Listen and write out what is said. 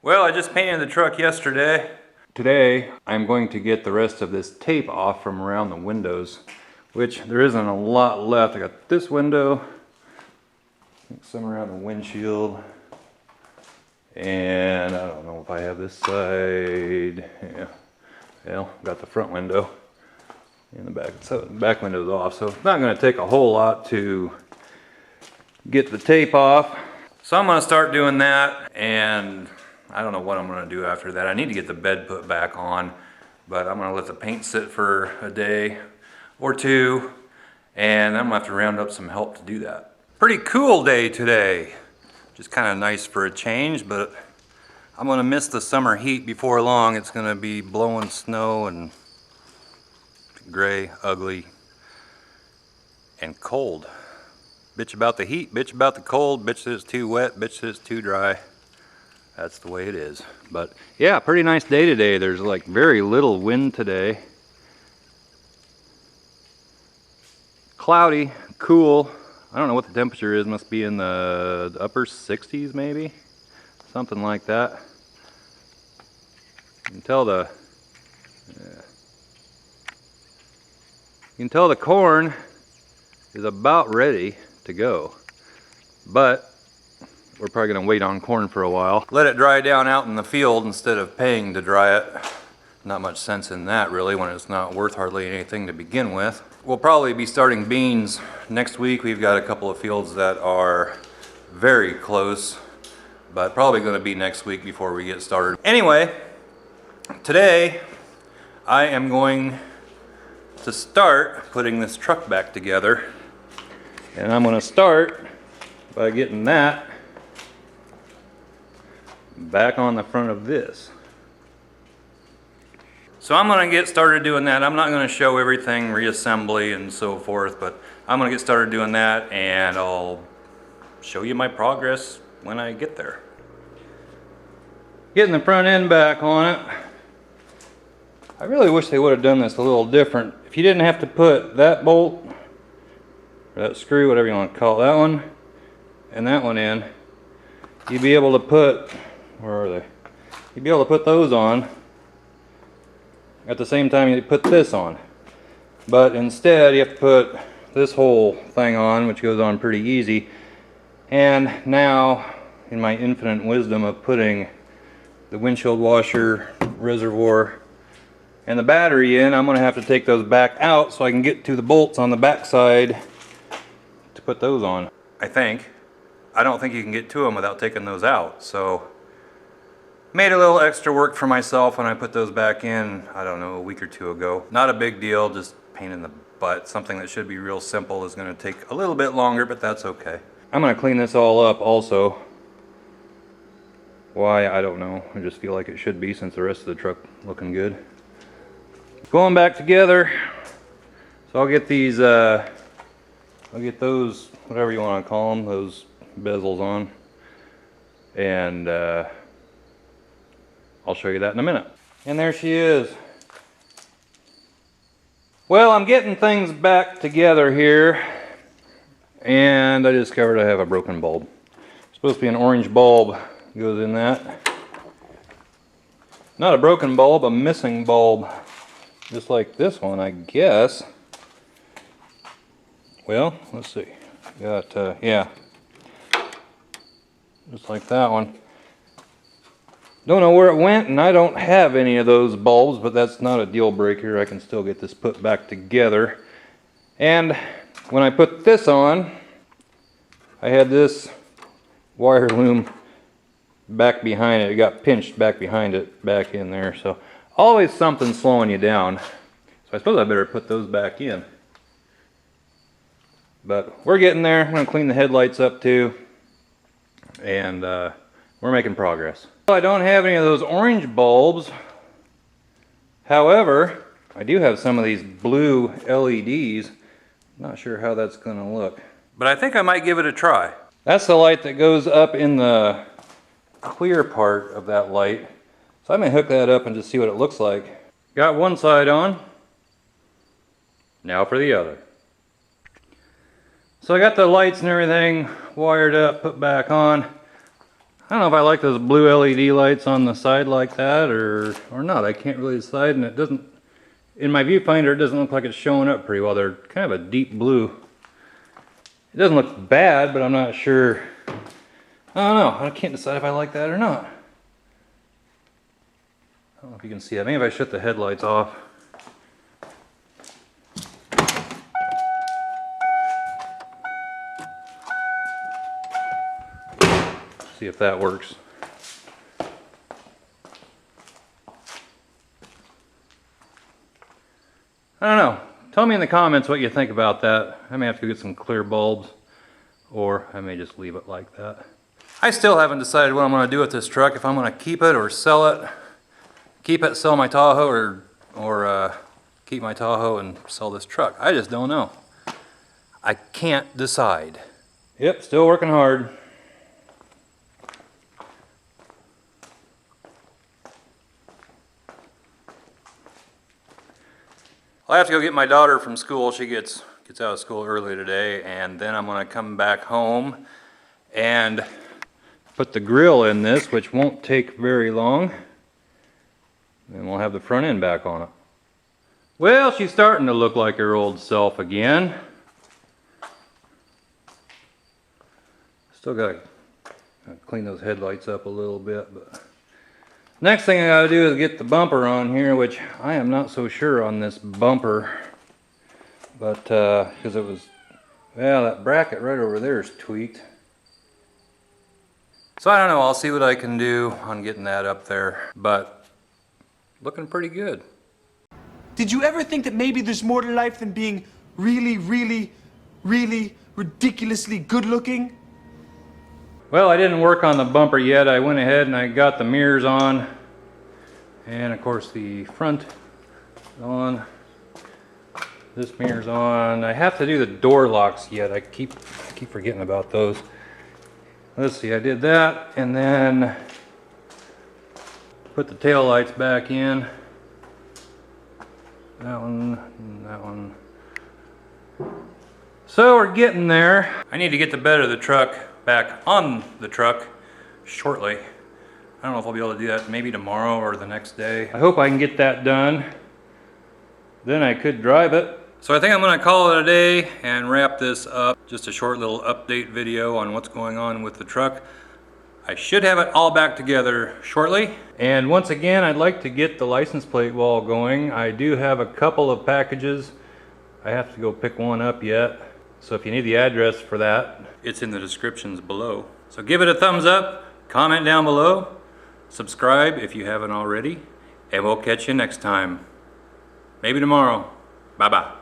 Well, I just painted the truck yesterday. Today, I'm going to get the rest of this tape off from around the windows, which there isn't a lot left. I got this window, some around the windshield, and I don't know if I have this side. Yeah, well, got the front window in the back. So the back window's off, so it's not going to take a whole lot to get the tape off. So I'm going to start doing that, and I don't know what I'm going to do after that. I need to get the bed put back on, but I'm going to let the paint sit for a day or two, and I'm going to have to round up some help to do that. Pretty cool day today. Just kind of nice for a change, but I'm going to miss the summer heat before long. It's going to be blowing snow and gray, ugly, and cold. Bitch about the heat, bitch about the cold, bitch that it's too wet, bitch that it's too dry. That's the way it is. But yeah, pretty nice day today. There's like very little wind today. Cloudy, cool. I don't know what the temperature is. Must be in the upper 60s maybe. Something like that. You can tell the corn is about ready to go. But we're probably going to wait on corn for a while. Let it dry down out in the field instead of paying to dry it. Not much sense in that really when it's not worth hardly anything to begin with. We'll probably be starting beans next week. We've got a couple of fields that are very close, but probably going to be next week before we get started. Anyway, today I am going to start putting this truck back together, and I'm going to start by getting that back on the front of this. So I'm going to get started doing that. I'm not going to show everything, reassembly and so forth, but I'm going to get started doing that, and I'll show you my progress when I get there. Getting the front end back on it. I really wish they would have done this a little different. If you didn't have to put that bolt, or that screw, whatever you want to call it, that one and that one in, you'd be able to put, where are they? You'd be able to put those on at the same time you put this on. But instead you have to put this whole thing on, which goes on pretty easy. And now, in my infinite wisdom of putting the windshield washer, reservoir, and the battery in, I'm going to have to take those back out so I can get to the bolts on the back side to put those on. I think. I don't think you can get to them without taking those out, so made a little extra work for myself when I put those back in, I don't know, a week or two ago. Not a big deal, just pain in the butt. Something that should be real simple is going to take a little bit longer, but that's okay. I'm going to clean this all up also. Why, I don't know. I just feel like it should be since the rest of the truck looking good. Going back together. So I'll get these, I'll get those, whatever you want to call them, those bezels on. And I'll show you that in a minute. And there she is. Well, I'm getting things back together here, and I discovered I have a broken bulb. It's supposed to be an orange bulb goes in that. Not a broken bulb, a missing bulb. Just like this one, I guess. Well, let's see. Got, yeah. Just like that one. Don't know where it went, and I don't have any of those bulbs, but that's not a deal breaker. I can still get this put back together. And when I put this on, I had this wire loom back behind it. It got pinched back behind it, back in there. So always something slowing you down. So I suppose I better put those back in. But we're getting there. I'm going to clean the headlights up too. And we're making progress. I don't have any of those orange bulbs. However, I do have some of these blue LEDs. Not sure how that's going to look. But I think I might give it a try. That's the light that goes up in the clear part of that light. So I'm going to hook that up and just see what it looks like. Got one side on. Now for the other. So I got the lights and everything wired up, put back on. I don't know if I like those blue LED lights on the side like that or not. I can't really decide, and it doesn't, in my viewfinder, it doesn't look like it's showing up pretty well. They're kind of a deep blue. It doesn't look bad, but I'm not sure. I don't know. I can't decide if I like that or not. I don't know if you can see that. Maybe if I shut the headlights off. See if that works. I don't know. Tell me in the comments what you think about that. I may have to get some clear bulbs, or I may just leave it like that. I still haven't decided what I'm going to do with this truck, if I'm going to keep it or sell it. Keep it, sell my Tahoe, or keep my Tahoe and sell this truck. I just don't know. I can't decide. Yep, still working hard. I have to go get my daughter from school. She gets out of school early today, and then I'm going to come back home and put the grill in this, which won't take very long. And we'll have the front end back on it. Well, she's starting to look like her old self again. Still got to clean those headlights up a little bit, but next thing I got to do is get the bumper on here, which I am not so sure on this bumper, but because it was, well, that bracket right over there is tweaked. So I don't know, I'll see what I can do on getting that up there, but looking pretty good. Did you ever think that maybe there's more to life than being really, really, really ridiculously good looking? Well, I didn't work on the bumper yet. I went ahead and I got the mirrors on, and of course the front is on. This mirror's on. I have to do the door locks yet. I keep forgetting about those. Let's see, I did that, and then put the tail lights back in. That one, and that one. So we're getting there. I need to get the bed of the truck back on the truck shortly. I don't know if I'll be able to do that maybe tomorrow or the next day. I hope I can get that done. Then I could drive it. So I think I'm gonna call it a day and wrap this up. Just a short little update video on what's going on with the truck. I should have it all back together shortly. And once again, I'd like to get the license plate wall going. I do have a couple of packages. I have to go pick one up yet. So if you need the address for that, it's in the descriptions below. So give it a thumbs up, comment down below, subscribe if you haven't already, and we'll catch you next time. Maybe tomorrow. Bye-bye.